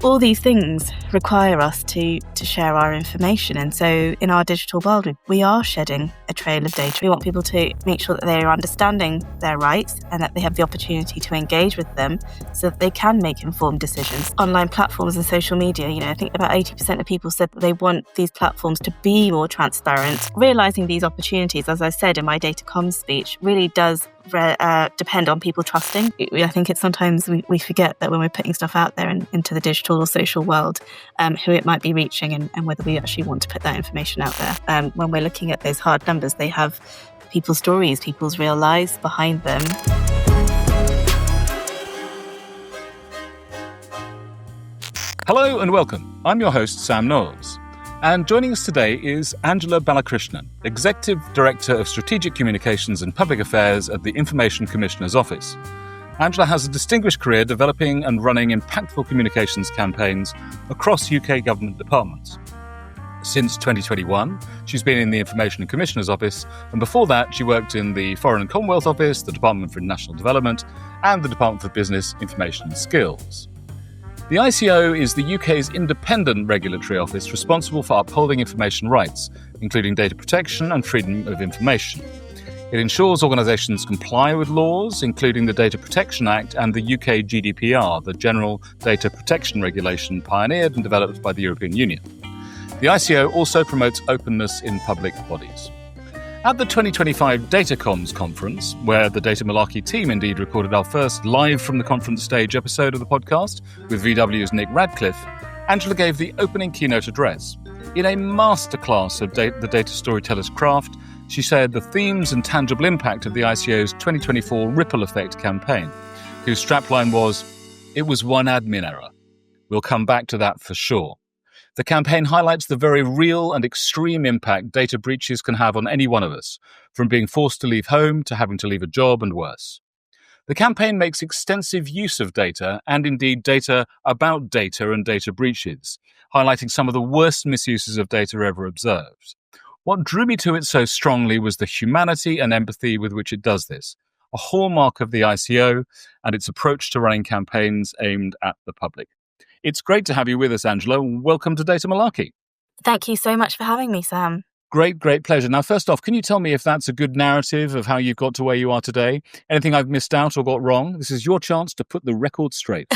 all these things require us to share our information. And so in our digital world, we are shedding a trail of data. We want people to make sure that they are understanding their rights and that they have the opportunity to engage with them so that they can make informed decisions. Online platforms and social media, I think about 80% of people said that they want these platforms to be more transparent. Realising these opportunities, as I said in my data comms speech, really does depend on people trusting. I think it's sometimes we forget that when we're putting stuff out there into the digital or social world, who it might be reaching and whether we actually want to put that information out there. When we're looking at those hard numbers, they have people's stories, people's real lives behind them. Hello and welcome. I'm your host, Sam Knowles. And joining us today is Angela Balakrishnan, Executive Director of Strategic Communications and Public Affairs at the Information Commissioner's Office. Angela has a distinguished career developing and running impactful communications campaigns across UK government departments. Since 2021, she's been in the Information Commissioner's Office, and before that, she worked in the Foreign and Commonwealth Office, the Department for International Development, and the Department for Business, Information and Skills. The ICO is the UK's independent regulatory office responsible for upholding information rights, including data protection and freedom of information. It ensures organisations comply with laws, including the Data Protection Act and the UK GDPR, the General Data Protection Regulation pioneered and developed by the European Union. The ICO also promotes openness in public bodies. At the 2025 Data Comms conference, where the Data Malarkey team indeed recorded our first live from the conference stage episode of the podcast with VW's Nick Radcliffe, Angela gave the opening keynote address. In a masterclass of the Data Storyteller's craft, she shared the themes and tangible impact of the ICO's 2024 Ripple Effect campaign, whose strapline was, "It was one admin error." We'll come back to that for sure. The campaign highlights the very real and extreme impact data breaches can have on any one of us, from being forced to leave home to having to leave a job and worse. The campaign makes extensive use of data and indeed data about data and data breaches, highlighting some of the worst misuses of data ever observed. What drew me to it so strongly was the humanity and empathy with which it does this, a hallmark of the ICO and its approach to running campaigns aimed at the public. It's great to have you with us, Angela. Welcome to Data Malarkey. Thank you so much for having me, Sam. Great pleasure. Now, first off, can you tell me if that's a good narrative of how you've got to where you are today? Anything I've missed out or got wrong? This is your chance to put the record straight.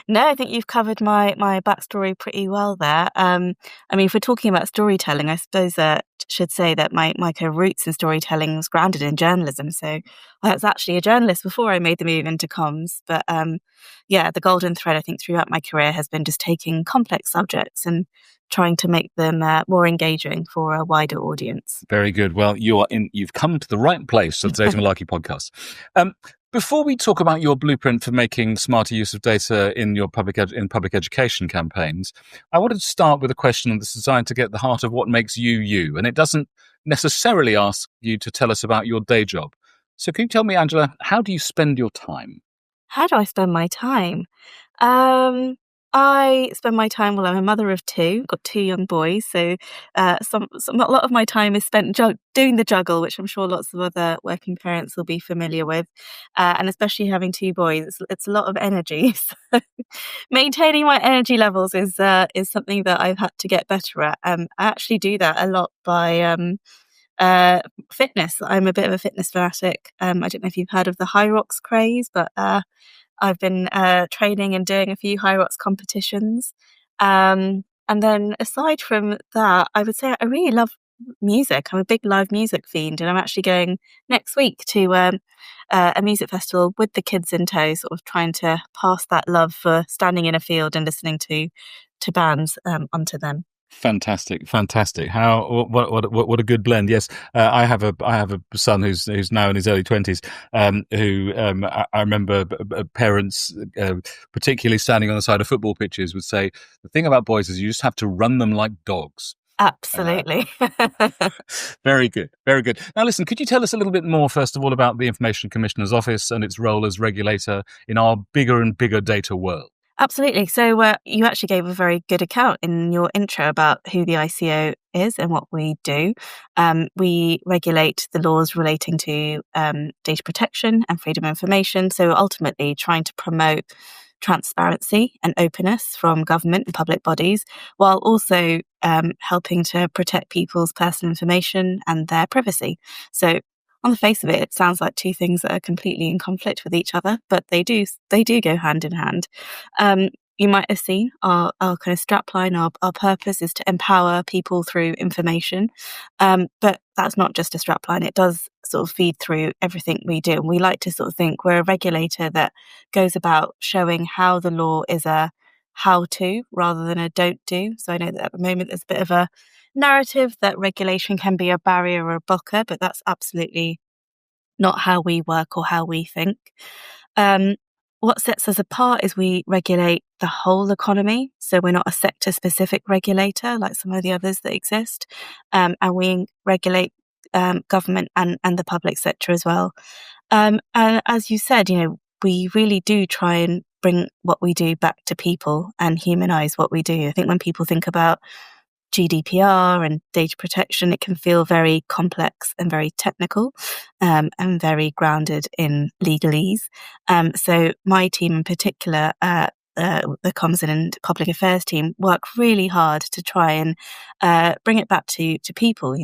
No, I think you've covered my backstory pretty well there. If we're talking about storytelling, I suppose I should say that my kind of roots in storytelling was grounded in journalism. So I was actually a journalist before I made the move into comms. But the golden thread, I think, throughout my career has been just taking complex subjects and trying to make them more engaging for a wider audience. Very good. Well, you've come to the right place of the Data Malarkey podcast. Before we talk about your blueprint for making smarter use of data in your public education campaigns, I wanted to start with a question that's designed to get at the heart of what makes you you. And it doesn't necessarily ask you to tell us about your day job. So can you tell me, Angela, how do you spend your time? How do I spend my time? I spend my time, I'm a mother of two, got two young boys, so a lot of my time is spent doing the juggle, which I'm sure lots of other working parents will be familiar with, and especially having two boys, it's a lot of energy. So maintaining my energy levels is something that I've had to get better at. I actually do that a lot by fitness. I'm a bit of a fitness fanatic. I don't know if you've heard of the High Rocks craze, but I've been training and doing a few High Rocks competitions. And then aside from that, I would say I really love music. I'm a big live music fiend, and I'm actually going next week to a music festival with the kids in tow, sort of trying to pass that love for standing in a field and listening to bands onto them. Fantastic. What a good blend. Yes, I have a son who's now in his early 20s, who I remember parents, particularly standing on the side of football pitches, would say the thing about boys is you just have to run them like dogs. Absolutely. Very good. Now listen, could you tell us a little bit more, first of all, about the Information Commissioner's Office and its role as regulator in our bigger and bigger data world? Absolutely. So you actually gave a very good account in your intro about who the ICO is and what we do. We regulate the laws relating to data protection and freedom of information. So ultimately trying to promote transparency and openness from government and public bodies, while also helping to protect people's personal information and their privacy. So on the face of it, it sounds like two things that are completely in conflict with each other, but they do go hand in hand. You might have seen our kind of strapline, our purpose is to empower people through information. But that's not just a strapline. It does sort of feed through everything we do. And we like to sort of think we're a regulator that goes about showing how the law is a how to rather than a don't do. So I know that at the moment there's a bit of a narrative that regulation can be a barrier or a blocker, but that's absolutely not how we work or how we think. What sets us apart is we regulate the whole economy. So we're not a sector-specific regulator like some of the others that exist. And we regulate government and the public sector as well. And as you said, we really do try and bring what we do back to people and humanize what we do. I think when people think about GDPR and data protection, it can feel very complex and very technical, and very grounded in legalese. So my team in particular, the Comms and Public Affairs team, work really hard to try and bring it back to people.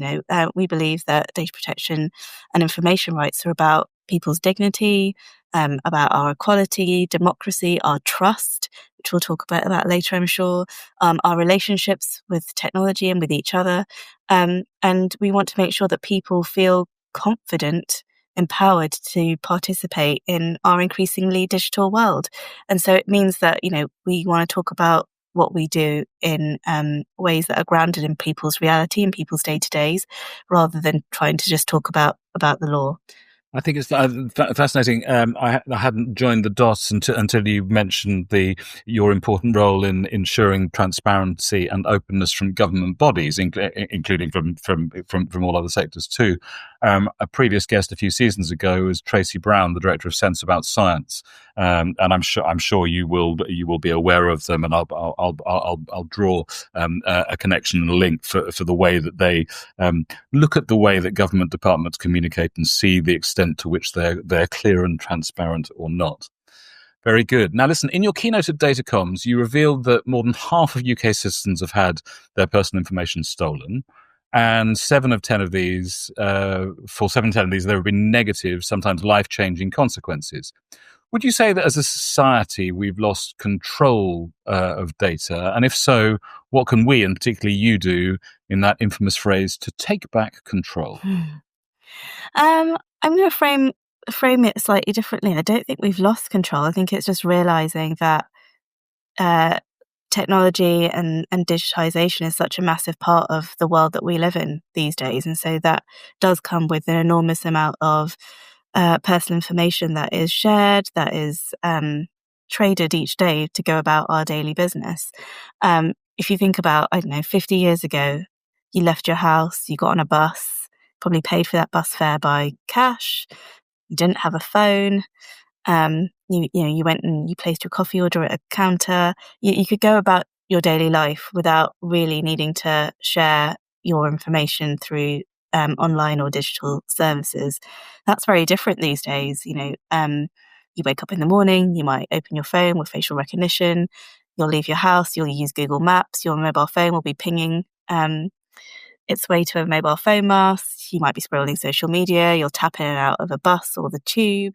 We believe that data protection and information rights are about people's dignity, about our equality, democracy, our trust, which we'll talk about later, I'm sure, our relationships with technology and with each other. And we want to make sure that people feel confident, empowered to participate in our increasingly digital world. And so it means that, we want to talk about what we do in ways that are grounded in people's reality and people's day-to-days, rather than trying to just talk about the law. I think it's fascinating. I hadn't joined the dots until you mentioned your important role in ensuring transparency and openness from government bodies, including from all other sectors too. A previous guest a few seasons ago was Tracy Brown, the director of Sense About Science, and I'm sure you will be aware of them, and I'll draw a connection and a link for the way that they look at the way that government departments communicate and see the extent to which they're clear and transparent or not. Very good. Now, listen, in your keynote at Datacomms, you revealed that more than half of UK citizens have had their personal information stolen. And 7 of 10 of these, there have been negative, sometimes life-changing consequences. Would you say that as a society, we've lost control of data? And if so, what can we, and particularly you, do in that infamous phrase, to take back control? I'm going to frame it slightly differently. I don't think we've lost control. I think it's just realizing that technology and digitization is such a massive part of the world that we live in these days. And so that does come with an enormous amount of personal information that is shared, that is traded each day to go about our daily business. If you think about, 50 years ago, you left your house, you got on a bus, probably paid for that bus fare by cash. You didn't have a phone. You went and you placed your coffee order at a counter. You could go about your daily life without really needing to share your information through online or digital services. That's very different these days. You wake up in the morning, you might open your phone with facial recognition. You'll leave your house, you'll use Google Maps. Your mobile phone will be pinging its way to a mobile phone mast. You might be scrolling social media. You'll tap in and out of a bus or the tube.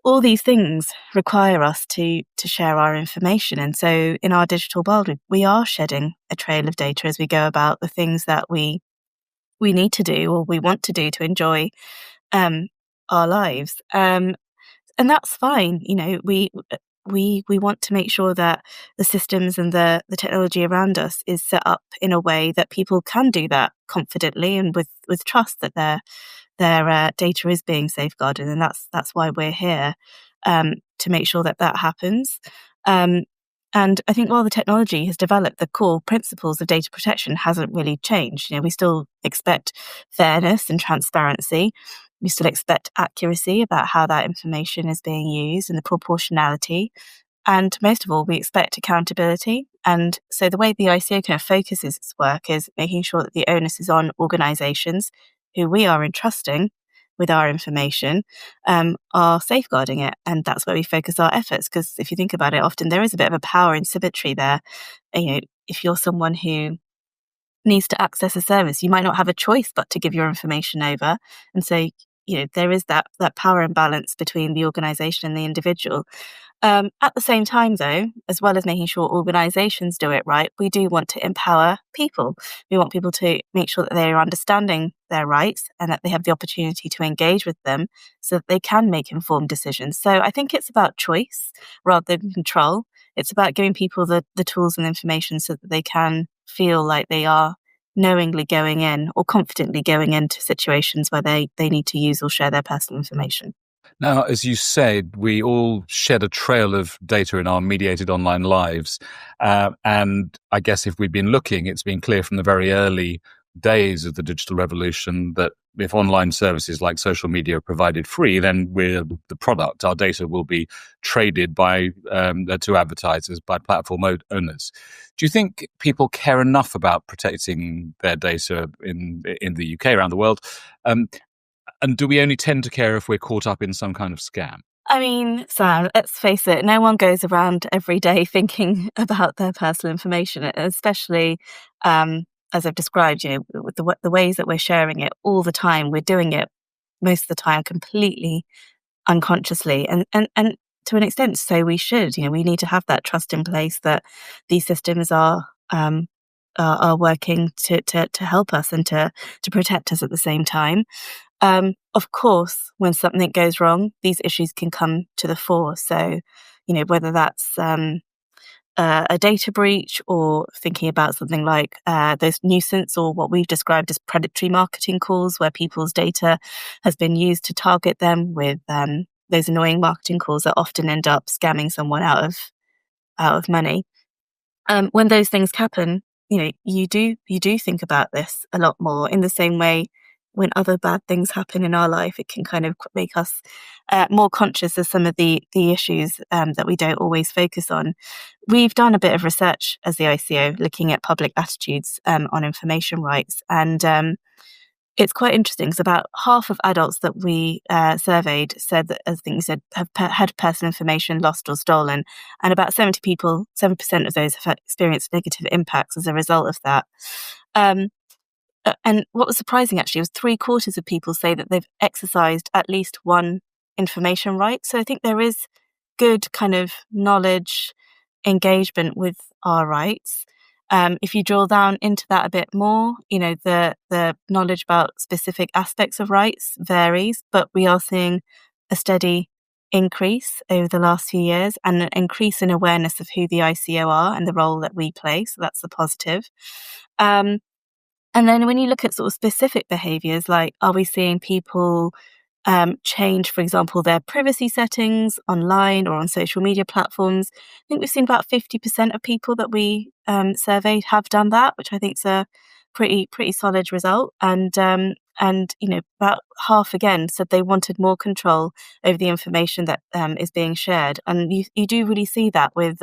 All these things require us to share our information. And so in our digital world, we are shedding a trail of data as we go about the things that we need to do or we want to do to enjoy our lives. And that's fine. We want to make sure that the systems and the technology around us is set up in a way that people can do that confidently and with trust that their data is being safeguarded. And that's why we're here, to make sure that happens. And I think while the technology has developed, the core principles of data protection hasn't really changed. We still expect fairness and transparency. We still expect accuracy about how that information is being used and the proportionality. And most of all, we expect accountability. And so the way the ICO kind of focuses its work is making sure that the onus is on organisations who we are entrusting with our information are safeguarding it. And that's where we focus our efforts. Because if you think about it, often there is a bit of a power asymmetry there. If you're someone who needs to access a service, you might not have a choice but to give your information over. And so, there is that power imbalance between the organization and the individual. At the same time, though, as well as making sure organizations do it right, we do want to empower people. We want people to make sure that they are understanding their rights and that they have the opportunity to engage with them so that they can make informed decisions. So I think it's about choice rather than control. It's about giving people the tools and information so that they can feel like they are knowingly going in or confidently going into situations where they need to use or share their personal information. Now, as you said, we all shed a trail of data in our mediated online lives. And I guess if we've been looking, it's been clear from the very early days of the digital revolution that if online services like social media are provided free, then we're the product. Our data will be traded by to advertisers, by platform owners. Do you think people care enough about protecting their data in the UK, around the world? And do we only tend to care if we're caught up in some kind of scam? I mean, Sam, let's face it, no one goes around every day thinking about their personal information, especially as I've described, with the ways that we're sharing it all the time. We're doing it most of the time completely unconsciously. And to an extent, so we should. We need to have that trust in place that these systems are working to help us and to protect us at the same time. Of course, when something goes wrong, these issues can come to the fore. So, whether that's a data breach or thinking about something like those nuisance or what we've described as predatory marketing calls, where people's data has been used to target them with those annoying marketing calls that often end up scamming someone out of money. When those things happen, you do think about this a lot more. In the same way, when other bad things happen in our life, it can kind of make us more conscious of some of the issues that we don't always focus on. We've done a bit of research as the ICO looking at public attitudes on information rights. And it's quite interesting because about half of adults that we surveyed said that, as I think you said, have had personal information lost or stolen. And about 7% of those have experienced negative impacts as a result of that. And what was surprising actually was 3/4 of people say that they've exercised at least one information right. So I think there is good kind of knowledge engagement with our rights. If you drill down into that a bit more, the knowledge about specific aspects of rights varies, but we are seeing a steady increase over the last few years and an increase in awareness of who the ICO are and the role that we play. So that's the positive. And then when you look at sort of specific behaviours, like are we seeing people change, for example, their privacy settings online or on social media platforms? I think we've seen about 50% of people that we surveyed have done that, which I think is a pretty solid result. And about half again said they wanted more control over the information that is being shared. And you do really see that with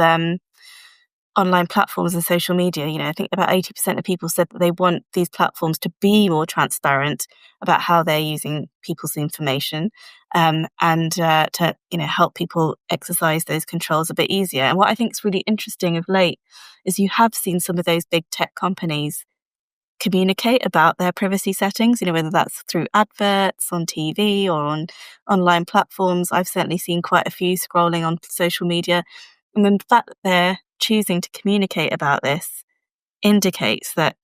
online platforms and social media. I think about 80% of people said that they want these platforms to be more transparent about how they're using people's information, and to help people exercise those controls a bit easier. And what I think is really interesting of late is you have seen some of those big tech companies communicate about their privacy settings, whether that's through adverts on TV or on online platforms. I've certainly seen quite a few scrolling on social media. And the fact that they're choosing to communicate about this indicates that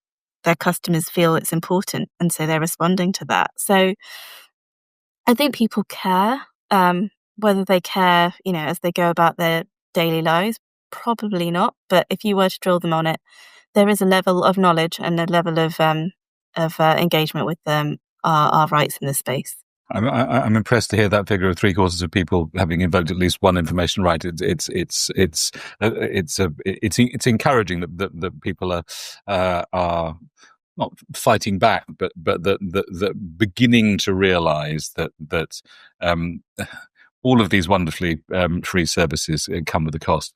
their customers feel it's important, and so they're responding to that. So I think people care. Whether they care, as they go about their daily lives, probably not. But if you were to drill them on it, there is a level of knowledge and a level of engagement with our rights in this space. I'm impressed to hear that figure of 3/4 of people having invoked at least one information right. It's encouraging that people are not fighting back, but that beginning to realise that all of these wonderfully free services come with a cost,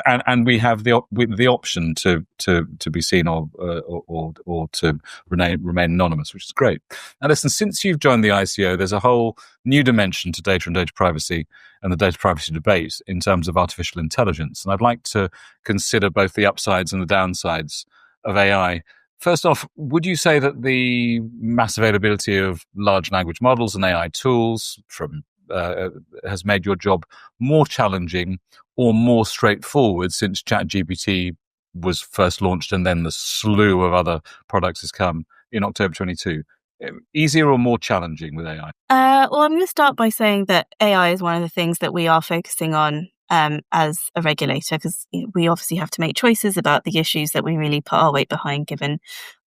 and we have the option to be seen or to remain anonymous, which is great. Now, listen, since you've joined the ICO, there's a whole new dimension to data and data privacy and the data privacy debate in terms of artificial intelligence, and I'd like to consider both the upsides and the downsides of AI. First off, would you say that the mass availability of large language models and AI tools has made your job more challenging or more straightforward since ChatGPT was first launched and then the slew of other products has come in October 22? Easier or more challenging with AI? Well, I'm going to start by saying that AI is one of the things that we are focusing on as a regulator, because we obviously have to make choices about the issues that we really put our weight behind given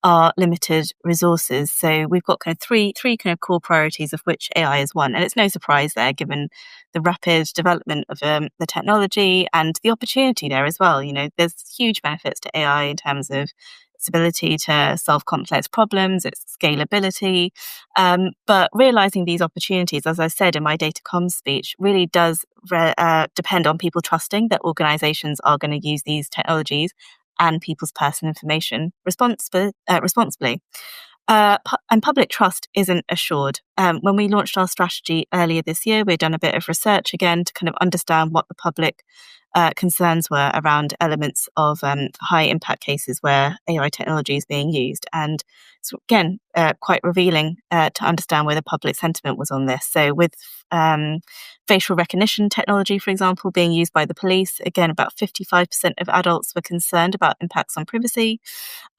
our limited resources. So we've got kind of three kind of core priorities, of which AI is one. And it's no surprise there, given the rapid development of the technology and the opportunity there as well. There's huge benefits to AI in terms of its ability to solve complex problems, its scalability. But realizing these opportunities, as I said in my data comms speech, really does depend on people trusting that organizations are going to use these technologies and people's personal information responsibly. And public trust isn't assured. When we launched our strategy earlier this year, we'd done a bit of research again to kind of understand what the public concerns were around elements of high impact cases where AI technology is being used. And it's, again, quite revealing to understand where the public sentiment was on this. So with facial recognition technology, for example, being used by the police, again, about 55% of adults were concerned about impacts on privacy.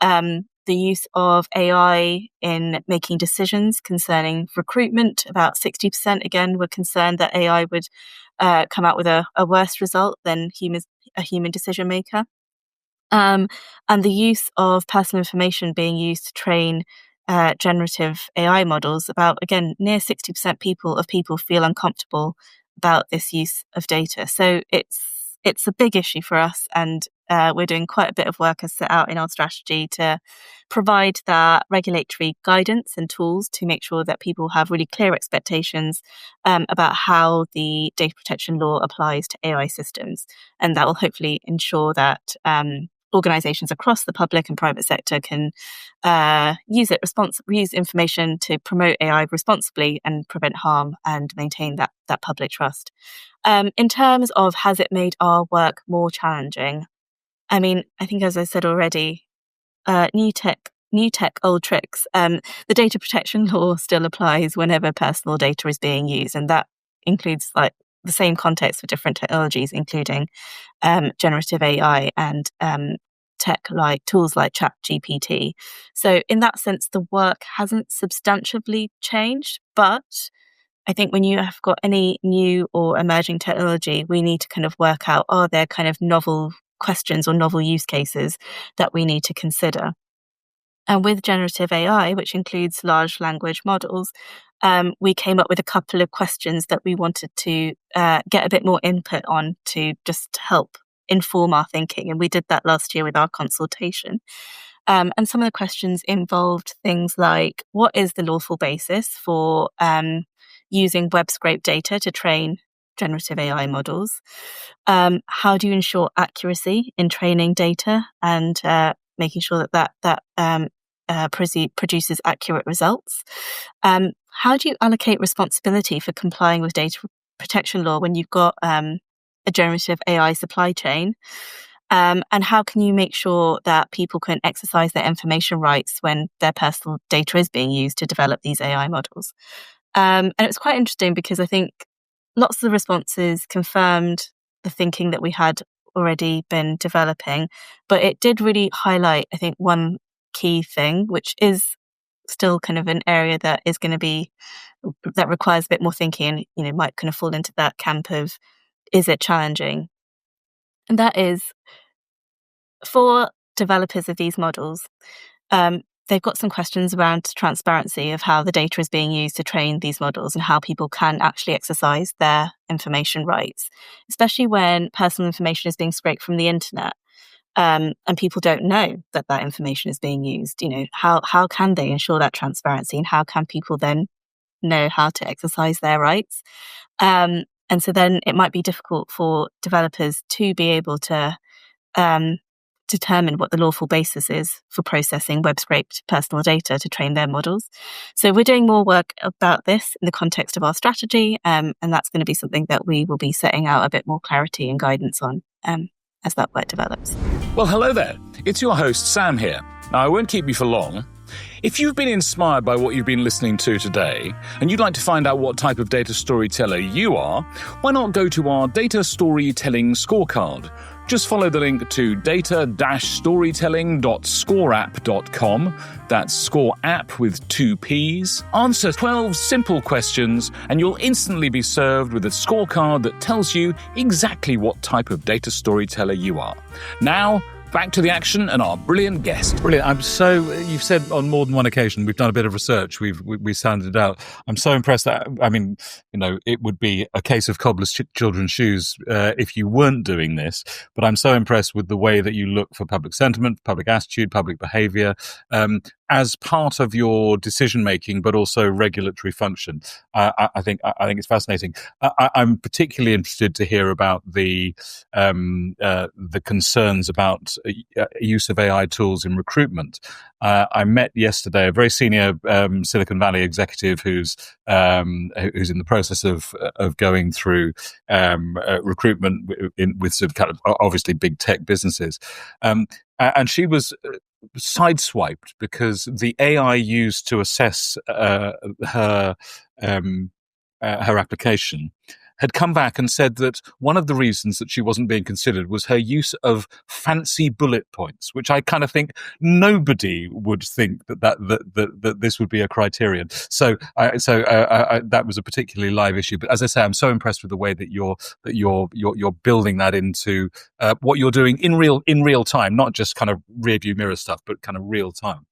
The use of AI in making decisions concerning recruitment, about 60% again were concerned that AI would come out with a worse result than a human decision maker. And the use of personal information being used to train generative AI models, about, again, near 60% of people feel uncomfortable about this use of data. So it's a big issue for us, and we're doing quite a bit of work as set out in our strategy to provide that regulatory guidance and tools to make sure that people have really clear expectations about how the data protection law applies to AI systems. And that will hopefully ensure that organizations across the public and private sector can use information to promote AI responsibly and prevent harm and maintain that public trust. In terms of, has it made our work more challenging? I mean, I think, as I said already, new tech, old tricks. The data protection law still applies whenever personal data is being used, and that includes like the same context for different technologies, including generative AI and tools like ChatGPT. So in that sense, the work hasn't substantially changed, but I think when you have got any new or emerging technology, we need to kind of work out, are there kind of novel questions or novel use cases that we need to consider? And with generative AI, which includes large language models, we came up with a couple of questions that we wanted to get a bit more input on to just help inform our thinking. And we did that last year with our consultation. And some of the questions involved things like, what is the lawful basis for using web scrape data to train generative AI models? How do you ensure accuracy in training data and making sure that produces accurate results? How do you allocate responsibility for complying with data protection law when you've got a generative AI supply chain? And how can you make sure that people can exercise their information rights when their personal data is being used to develop these AI models? And it was quite interesting because I think lots of the responses confirmed the thinking that we had already been developing, but it did really highlight, I think, one key thing, which is still kind of an area that requires a bit more thinking and, might kind of fall into that camp of, is it challenging? And that is, for developers of these models, they've got some questions around transparency of how the data is being used to train these models and how people can actually exercise their information rights, especially when personal information is being scraped from the internet. And people don't know that information is being used. How can they ensure that transparency, and how can people then know how to exercise their rights? And so then it might be difficult for developers to be able to determine what the lawful basis is for processing web scraped personal data to train their models. So we're doing more work about this in the context of our strategy, and that's going to be something that we will be setting out a bit more clarity and guidance on as that work develops. Well, hello there. It's your host, Sam here. Now, I won't keep you for long. If you've been inspired by what you've been listening to today, and you'd like to find out what type of data storyteller you are, why not go to our Data Storytelling Scorecard? Just follow the link to data-storytelling.scoreapp.com. That's Score App with 2 Ps. Answer 12 simple questions, and you'll instantly be served with a scorecard that tells you exactly what type of data storyteller you are. Now, back to the action and our brilliant guest. Brilliant. You've said on more than one occasion, we've done a bit of research, we sounded it out. I'm so impressed that, it would be a case of cobbler's children's shoes if you weren't doing this, but I'm so impressed with the way that you look for public sentiment, public attitude, public behaviour, as part of your decision making, but also regulatory function. I think it's fascinating. I'm particularly interested to hear about the concerns about use of AI tools in recruitment. I met yesterday a very senior Silicon Valley executive who's in the process of going through recruitment with some kind of obviously big tech businesses, and she was sideswiped because the AI used to assess her application had come back and said that one of the reasons that she wasn't being considered was her use of fancy bullet points, which I kind of think nobody would think that this would be a criterion. So that was a particularly live issue. But as I say, I'm so impressed with the way that you're building that into what you're doing in real time, not just kind of rear view mirror stuff, but kind of real time.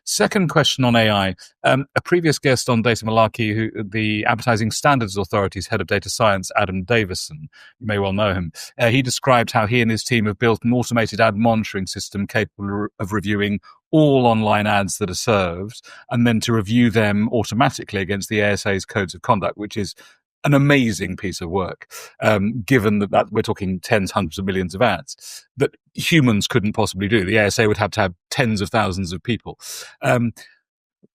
Second question on AI. A previous guest on Data Malarkey, the Advertising Standards Authority's head of data science, Adam Davison, you may well know him, he described how he and his team have built an automated ad monitoring system capable of reviewing all online ads that are served and then to review them automatically against the ASA's codes of conduct, which is an amazing piece of work, given that we're talking tens, hundreds of millions of ads that humans couldn't possibly do. The ASA would have to have tens of thousands of people.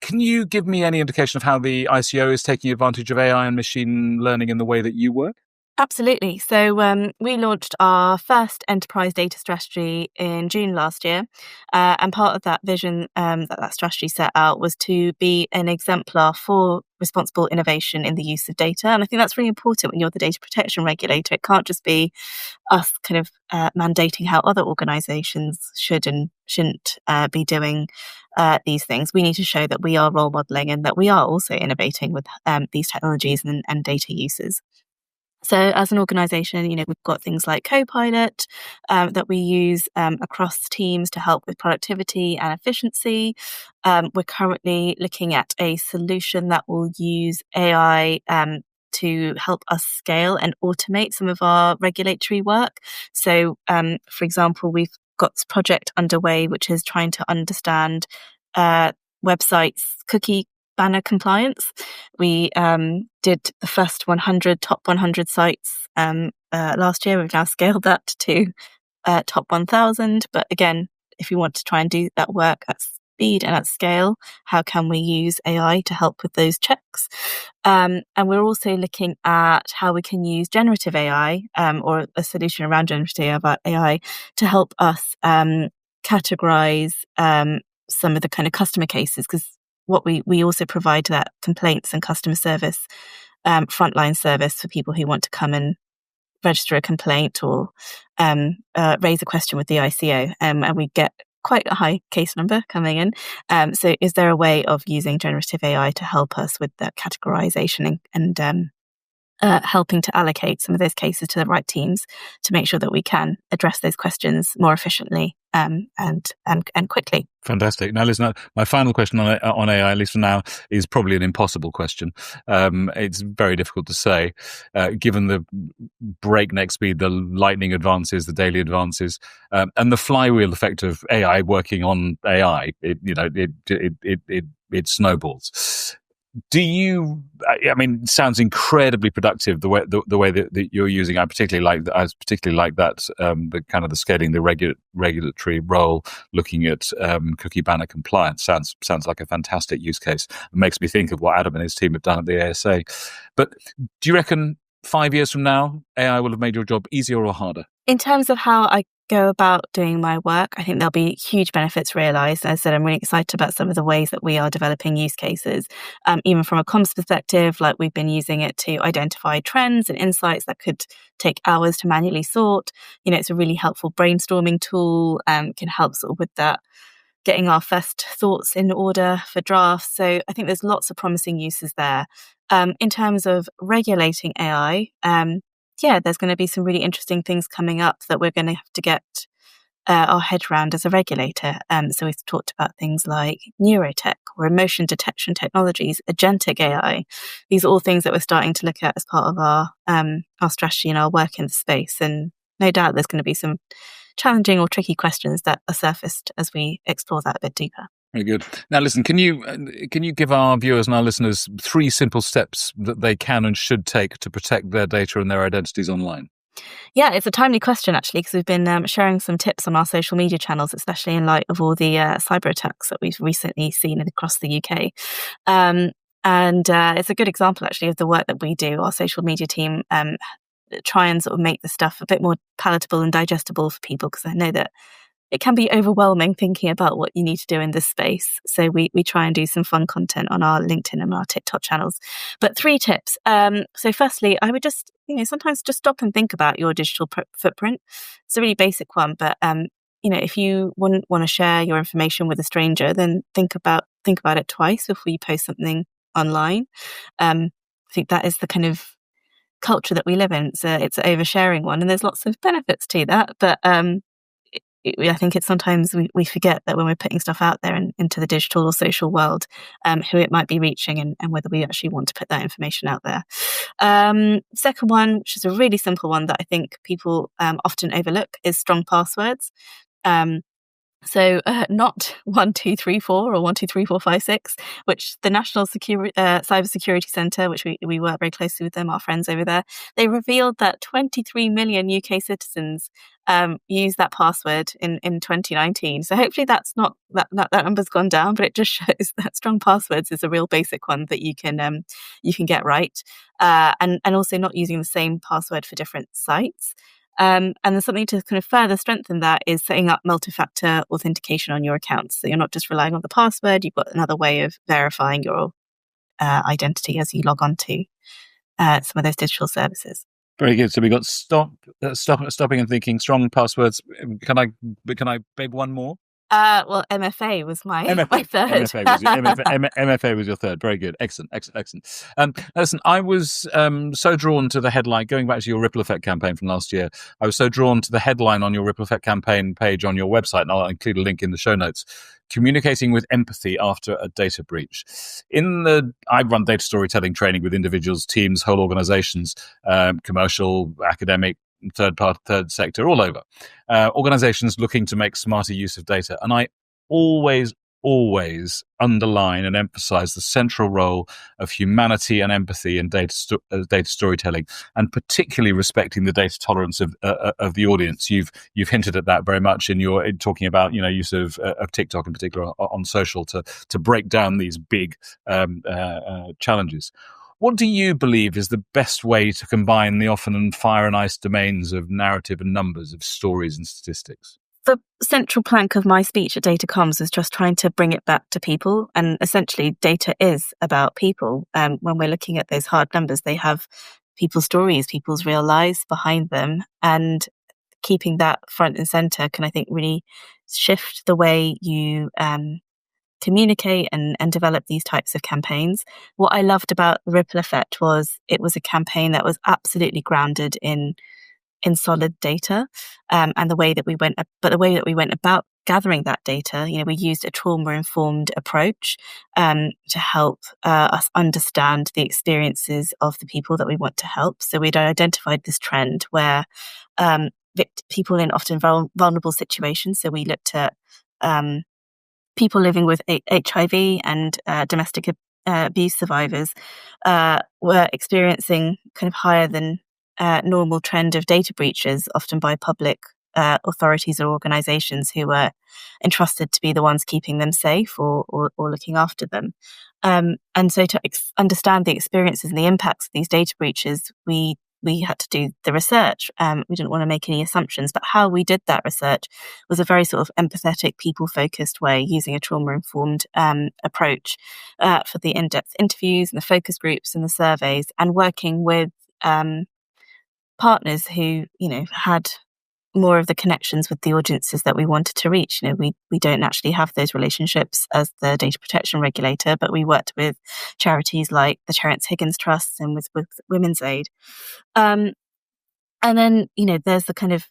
Can you give me any indication of how the ICO is taking advantage of AI and machine learning in the way that you work? Absolutely. So we launched our first enterprise data strategy in June last year. And part of that vision that strategy set out was to be an exemplar for responsible innovation in the use of data. And I think that's really important when you're the data protection regulator. It can't just be us kind of mandating how other organizations should and shouldn't be doing these things. We need to show that we are role modeling and that we are also innovating with these technologies and data uses. So as an organization, we've got things like Copilot that we use across teams to help with productivity and efficiency. We're currently looking at a solution that will use AI to help us scale and automate some of our regulatory work. So, for example, we've got this project underway, which is trying to understand websites' cookie banner compliance. We did the first top 100 sites last year. We've now scaled that to top 1,000. But again, if you want to try and do that work at speed and at scale, how can we use AI to help with those checks? And we're also looking at how we can use generative AI or a solution around generative AI to help us categorize some of the kind of customer cases, because what we also provide that complaints and customer service, frontline service for people who want to come and register a complaint or raise a question with the ICO. And we get quite a high case number coming in. So is there a way of using generative AI to help us with that categorization and helping to allocate some of those cases to the right teams to make sure that we can address those questions more efficiently and quickly. Fantastic. Now, listen, my final question on AI, at least for now, is probably an impossible question. It's very difficult to say, given the breakneck speed, the lightning advances, the daily advances, and the flywheel effect of AI working on AI. It snowballs. Do you? I mean, it sounds incredibly productive the way that you're using. I particularly like that the kind of the scaling the regulatory role, looking at cookie banner compliance. Sounds like a fantastic use case. It makes me think of what Adam and his team have done at the ASA. But do you reckon 5 years from now, AI will have made your job easier or harder? In terms of how I go about doing my work, I think there'll be huge benefits realised. As I said, I'm really excited about some of the ways that we are developing use cases, even from a comms perspective, like we've been using it to identify trends and insights that could take hours to manually sort. It's a really helpful brainstorming tool, can help sort of with that, getting our first thoughts in order for drafts. So I think there's lots of promising uses there. In terms of regulating AI, there's going to be some really interesting things coming up that we're going to have to get our head around as a regulator. So we've talked about things like neurotech or emotion detection technologies, agentic AI. These are all things that we're starting to look at as part of our strategy and our work in the space. And no doubt there's going to be some challenging or tricky questions that are surfaced as we explore that a bit deeper. Very good. Now, listen, can you give our viewers and our listeners 3 simple steps that they can and should take to protect their data and their identities online? Yeah, it's a timely question, actually, because we've been sharing some tips on our social media channels, especially in light of all the cyber attacks that we've recently seen across the UK. And it's a good example, actually, of the work that we do. Our social media team try and sort of make the stuff a bit more palatable and digestible for people, because I know that it can be overwhelming thinking about what you need to do in this space. So we try and do some fun content on our LinkedIn and our TikTok channels. But 3 tips. So firstly, I would just, sometimes just stop and think about your digital footprint. It's a really basic one, but if you wouldn't want to share your information with a stranger, then think about it twice before you post something online. I think that is the kind of culture that we live in. It's an oversharing one, and there's lots of benefits to that, but I think it's sometimes we forget that when we're putting stuff out there into the digital or social world, who it might be reaching and whether we actually want to put that information out there. Second one, which is a really simple one that I think people often overlook, is strong passwords. So not 1, 2, 3, 4 or 1, 2, 3, 4, 5, 6, which the National Cybersecurity Centre, which we work very closely with them, our friends over there, they revealed that 23 million UK citizens use that password in 2019. So hopefully that's not that number's gone down, but it just shows that strong passwords is a real basic one that you can get right, and also not using the same password for different sites. And then something to kind of further strengthen that is setting up multi-factor authentication on your accounts. So you're not just relying on the password, you've got another way of verifying your identity as you log on to some of those digital services. Very good. So we got stopping and thinking, strong passwords. Can I beg one more? Well, MFA was my third. MFA was your third. Very good. Excellent. Listen, I was so drawn to the headline, going back to your Ripple Effect campaign from last year. I was so drawn to the headline on your Ripple Effect campaign page on your website, and I'll include a link in the show notes. Communicating with empathy after a data breach. I run data storytelling training with individuals, teams, whole organizations, commercial, academic, third sector, all over. Organizations looking to make smarter use of data. And I always underline and emphasize the central role of humanity and empathy in data storytelling, and particularly respecting the data tolerance of the audience. You've hinted at that very much in talking about use of TikTok in particular on social to break down these big challenges. What do you believe is the best way to combine the often fire and ice domains of narrative and numbers, of stories and statistics? The central plank of my speech at Data Comms is just trying to bring it back to people. And essentially, data is about people. When we're looking at those hard numbers, they have people's stories, people's real lives behind them. And keeping that front and center can, I think, really shift the way you communicate and develop these types of campaigns. What I loved about the Ripple Effect was it was a campaign that was absolutely grounded in solid data, and the way that we went about gathering that data. We used a trauma-informed approach to help us understand the experiences of the people that we want to help. So we'd identified this trend where people in often vulnerable situations. So we looked at people living with HIV and domestic abuse survivors were experiencing kind of higher than normal trend of data breaches, often by public authorities or organizations who were entrusted to be the ones keeping them safe or looking after them. And so to understand the experiences and the impacts of these data breaches, we had to do the research. We didn't want to make any assumptions, but how we did that research was a very sort of empathetic, people-focused way, using a trauma-informed approach for the in-depth interviews and the focus groups and the surveys, and working with partners who, had more of the connections with the audiences that we wanted to reach. We don't actually have those relationships as the data protection regulator, but we worked with charities like the Terence Higgins Trust and with Women's Aid. And then, there's the kind of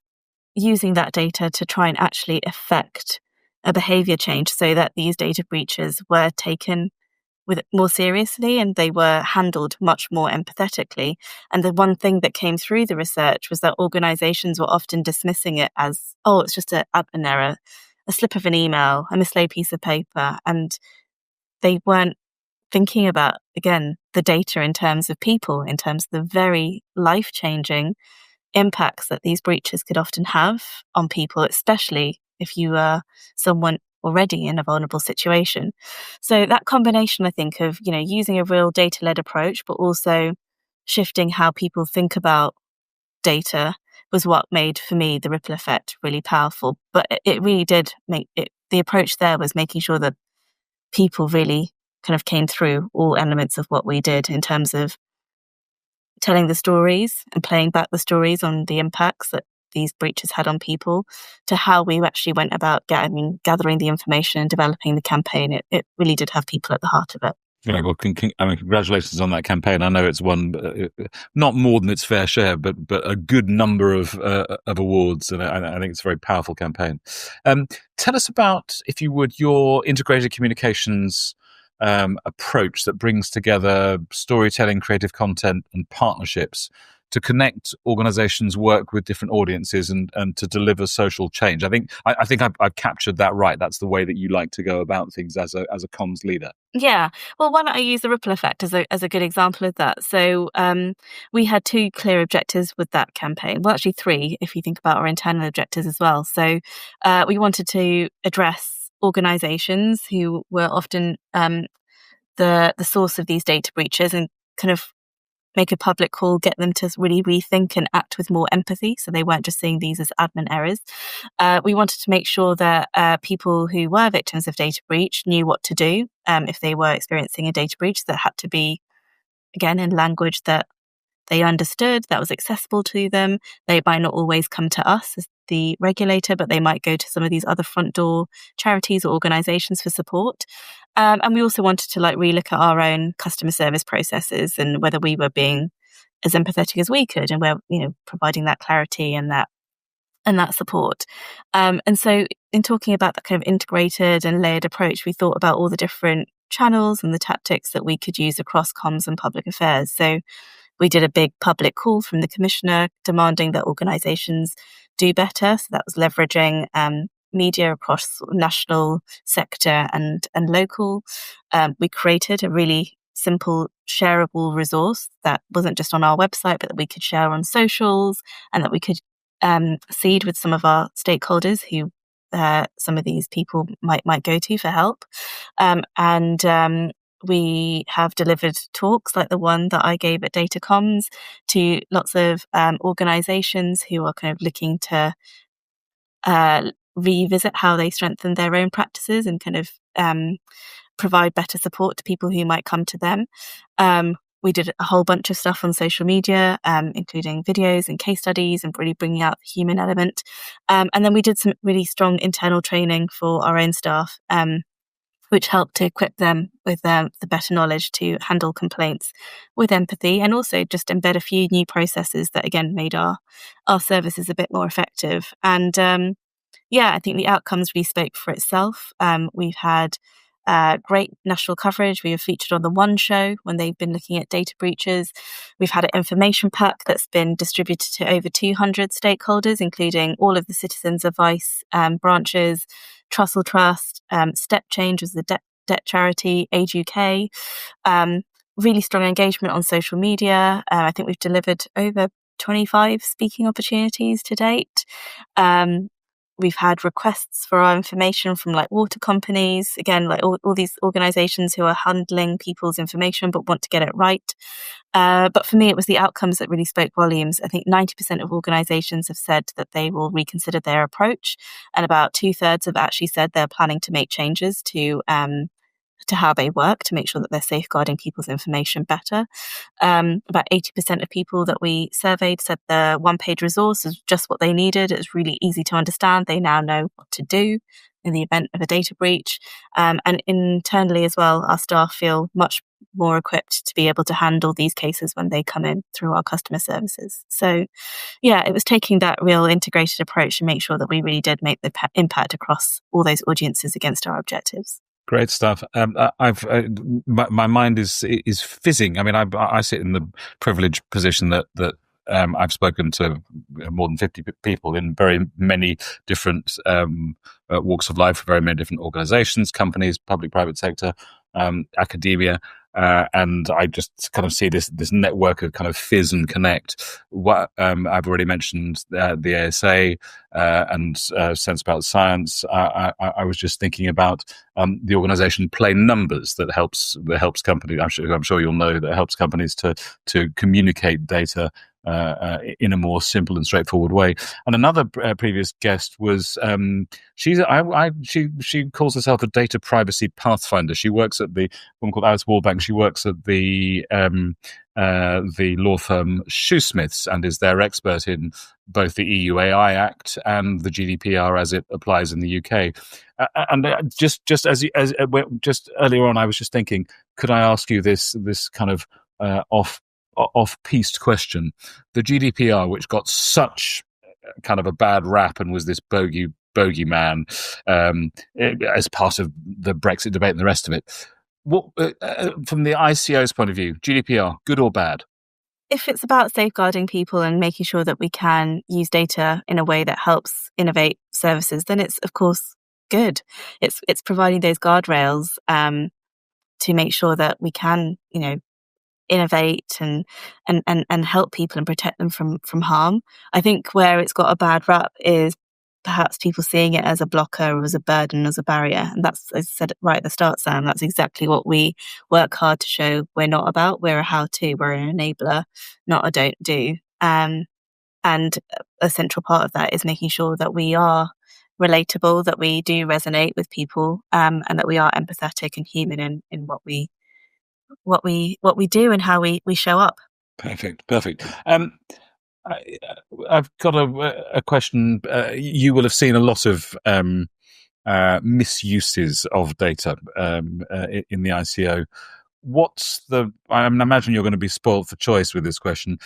using that data to try and actually affect a behavior change so that these data breaches were taken with more seriously and they were handled much more empathetically. And the one thing that came through the research was that organizations were often dismissing it as, oh, it's just an admin error, a slip of an email, a mislaid piece of paper. And they weren't thinking about, again, the data in terms of people, in terms of the very life-changing impacts that these breaches could often have on people, especially if you are someone already in a vulnerable situation. So that combination, I think, of, using a real data-led approach, but also shifting how people think about data was what made, for me, the ripple effect really powerful. But it really did make it, the approach there was making sure that people really kind of came through all elements of what we did in terms of telling the stories and playing back the stories on the impacts that these breaches had on people, to how we actually went about gathering the information and developing the campaign. It really did have people at the heart of it. Yeah, well, congratulations on that campaign. I know it's won not more than its fair share, but a good number of awards, and I think it's a very powerful campaign. Tell us about, if you would, your integrated communications approach that brings together storytelling, creative content, and partnerships to connect organizations' work with different audiences and to deliver social change. I think I've captured that right. That's the way that you like to go about things as a comms leader. Yeah. Well, why don't I use the ripple effect as a good example of that? So we had two clear objectives with that campaign. Well, actually three, if you think about our internal objectives as well. So we wanted to address organizations who were often the source of these data breaches and kind of make a public call, get them to really rethink and act with more empathy, so they weren't just seeing these as admin errors. We wanted to make sure that people who were victims of data breach knew what to do if they were experiencing a data breach. That had to be, again, in language that they understood, that was accessible to them. They might not always come to us as the regulator, but they might go to some of these other front door charities or organizations for support. And we also wanted to relook at our own customer service processes and whether we were being as empathetic as we could, and we're, providing that clarity and that support. And so in talking about that kind of integrated and layered approach, we thought about all the different channels and the tactics that we could use across comms and public affairs. So we did a big public call from the commissioner demanding that organizations do better. So that was leveraging media across national, sector and local. We created a really simple shareable resource that wasn't just on our website, but that we could share on socials and that we could seed with some of our stakeholders who some of these people might go to for help. We have delivered talks like the one that I gave at Data Comms to lots of organizations who are kind of looking to revisit how they strengthen their own practices and kind of provide better support to people who might come to them. We did a whole bunch of stuff on social media, including videos and case studies and really bringing out the human element. And then we did some really strong internal training for our own staff, which helped to equip them with the better knowledge to handle complaints with empathy, and also just embed a few new processes that, again, made our services a bit more effective. And I think the outcomes really spoke for itself. We've had great national coverage. We were featured on the One Show when they've been looking at data breaches. We've had an information pack that's been distributed to over 200 stakeholders, including all of the Citizens Advice branches, Trussell Trust, Step Change was the debt charity, Age UK. Really strong engagement on social media. I think we've delivered over 25 speaking opportunities to date. We've had requests for our information from like water companies, again, like all these organizations who are handling people's information but want to get it right. But for me, it was the outcomes that really spoke volumes. I think 90% of organizations have said that they will reconsider their approach, and about 2/3 have actually said they're planning to make changes to how they work to make sure that they're safeguarding people's information better. About 80% of people that we surveyed said the one-page resource is just what they needed. It's really easy to understand. They now know what to do in the event of a data breach. And internally as well, our staff feel much more equipped to be able to handle these cases when they come in through our customer services. So yeah, it was taking that real integrated approach to make sure that we really did make the impact across all those audiences against our objectives. Great stuff. My mind is fizzing. I mean, I sit in the privileged position that I've spoken to more than 50 people in very many different walks of life, very many different organizations, companies, public, private sector, academia. And I just kind of see this network of kind of fizz and connect. What I've already mentioned the ASA and Sense About Science. I was just thinking about the organisation Plain Numbers that helps companies. I'm sure you'll know that helps companies to communicate data in a more simple and straightforward way. And another previous guest was she calls herself a data privacy pathfinder. She works at the one called Alice Wallbank. She works at the law firm Shoesmiths and is their expert in both the EU AI Act and the GDPR as it applies in the UK. And just earlier on, I was just thinking, could I ask you this kind of off-piste question? The GDPR, which got such kind of a bad rap and was this bogeyman as part of the Brexit debate and the rest of it. What, from the ICO's point of view, GDPR, good or bad? If it's about safeguarding people and making sure that we can use data in a way that helps innovate services, then it's of course good. It's providing those guardrails to make sure that we can, innovate and help people and protect them from harm. I think where it's got a bad rap is perhaps people seeing it as a blocker or as a burden, as a barrier. And that's, as I said right at the start, Sam, that's exactly what we work hard to show we're not about. We're a how-to, we're an enabler, not a don't do. And a central part of that is making sure that we are relatable, that we do resonate with people, and that we are empathetic and human in what we do and how we show up. Perfect. I've got a question. You will have seen a lot of misuses of data in the ICO. I imagine you're going to be spoiled for choice with this question.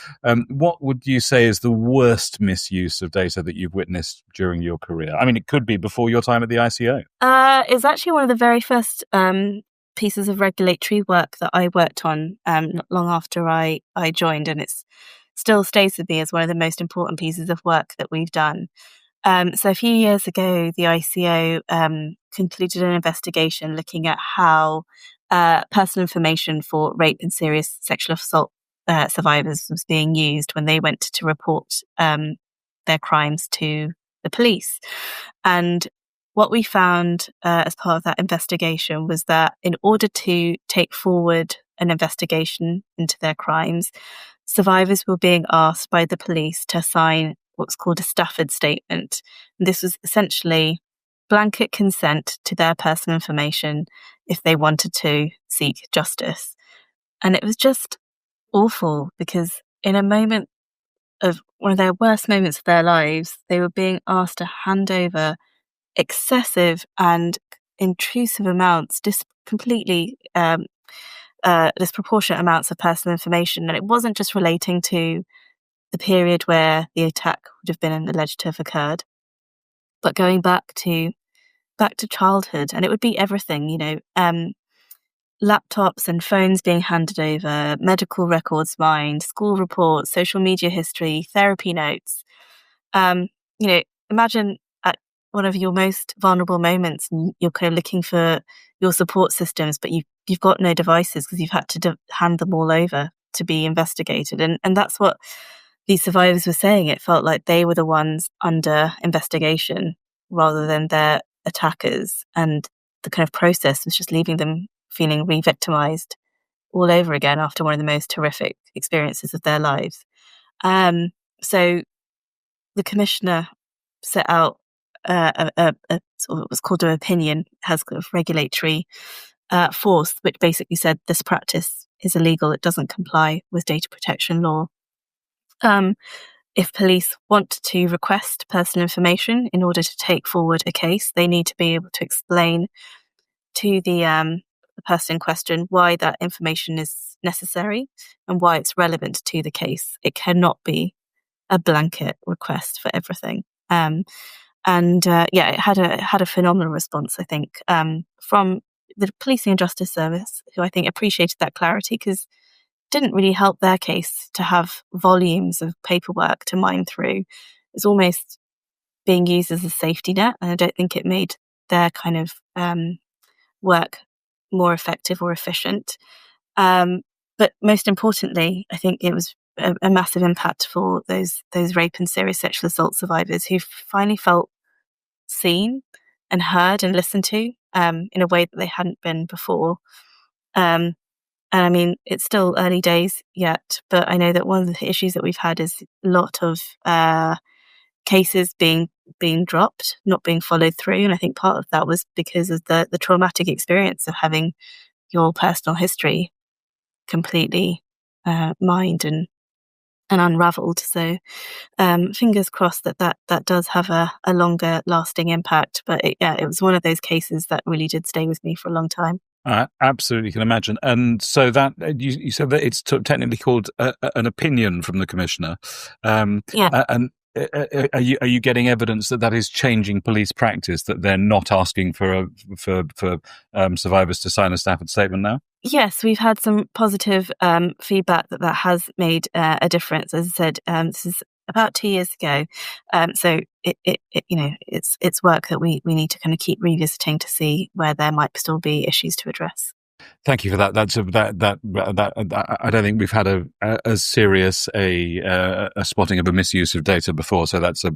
What would you say is the worst misuse of data that you've witnessed during your career? I mean, it could be before your time at the ICO. It's actually one of the very first pieces of regulatory work that I worked on not long after I joined, and it's still stays with me as one of the most important pieces of work that we've done. So a few years ago, the ICO concluded an investigation looking at how personal information for rape and serious sexual assault survivors was being used when they went to report their crimes to the police. And what we found as part of that investigation was that in order to take forward an investigation into their crimes, survivors were being asked by the police to sign what's called a Stafford statement. And this was essentially blanket consent to their personal information if they wanted to seek justice. And it was just awful because in a moment of one of their worst moments of their lives, they were being asked to hand over excessive and intrusive amounts, completely disproportionate amounts of personal information. And it wasn't just relating to the period where the attack would have been alleged to have occurred, but going back to childhood. And it would be everything, laptops and phones being handed over, medical records mined, school reports, social media history, therapy notes. Imagine one of your most vulnerable moments, and you're kind of looking for your support systems, but you've got no devices because you've had to hand them all over to be investigated. And that's what these survivors were saying. It felt like they were the ones under investigation rather than their attackers. And the kind of process was just leaving them feeling re-victimized all over again after one of the most horrific experiences of their lives. So the commissioner set out a sort of what's called an opinion, has kind of regulatory force, which basically said this practice is illegal. It doesn't comply with data protection law. If police want to request personal information in order to take forward a case, they need to be able to explain to the person in question why that information is necessary and why it's relevant to the case. It cannot be a blanket request for everything. It had a phenomenal response, I think, from the Policing and Justice Service, who I think appreciated that clarity because didn't really help their case to have volumes of paperwork to mine through. It's almost being used as a safety net, and I don't think it made their kind of work more effective or efficient. But most importantly, I think it was a massive impact for those rape and serious sexual assault survivors who finally felt seen and heard and listened to in a way that they hadn't been before. And I mean, it's still early days yet, but I know that one of the issues that we've had is a lot of cases being dropped, not being followed through. And I think part of that was because of the traumatic experience of having your personal history completely mined and unraveled. So fingers crossed that does have a longer lasting impact. But it was one of those cases that really did stay with me for a long time. Absolutely, can imagine. And so that you said that it's technically called an opinion from the commissioner. And are you getting evidence that is changing police practice, that they're not asking for survivors to sign a Stafford statement now? Yes, we've had some positive feedback that has made a difference. As I said, this is about 2 years ago, so it's work that we need to kind of keep revisiting to see where there might still be issues to address. Thank you for that. That I don't think we've had as serious a spotting of a misuse of data before. So that's a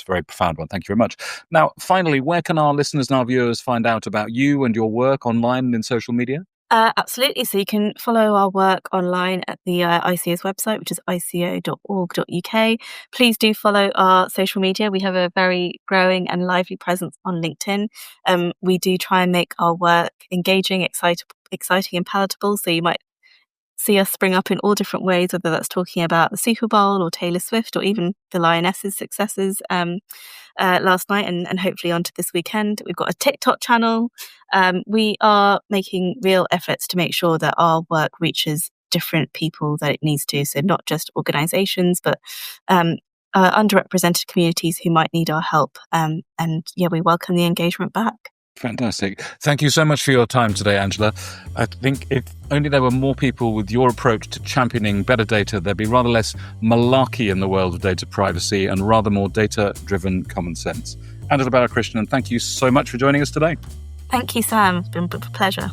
very profound one. Thank you very much. Now, finally, where can our listeners and our viewers find out about you and your work online and in social media? Absolutely. So you can follow our work online at the ICO's website, which is ico.org.uk. Please do follow our social media. We have a very growing and lively presence on LinkedIn. We do try and make our work engaging, exciting and palatable. So you might see us spring up in all different ways, whether that's talking about the Super Bowl or Taylor Swift or even the Lionesses' successes last night and hopefully onto this weekend. We've got a TikTok channel. We are making real efforts to make sure that our work reaches different people that it needs to. So not just organisations, but underrepresented communities who might need our help. We welcome the engagement back. Fantastic. Thank you so much for your time today, Angela. I think if only there were more people with your approach to championing better data, there'd be rather less malarkey in the world of data privacy and rather more data-driven common sense. Angela Balakrishnan, thank you so much for joining us today. Thank you, Sam. It's been a pleasure.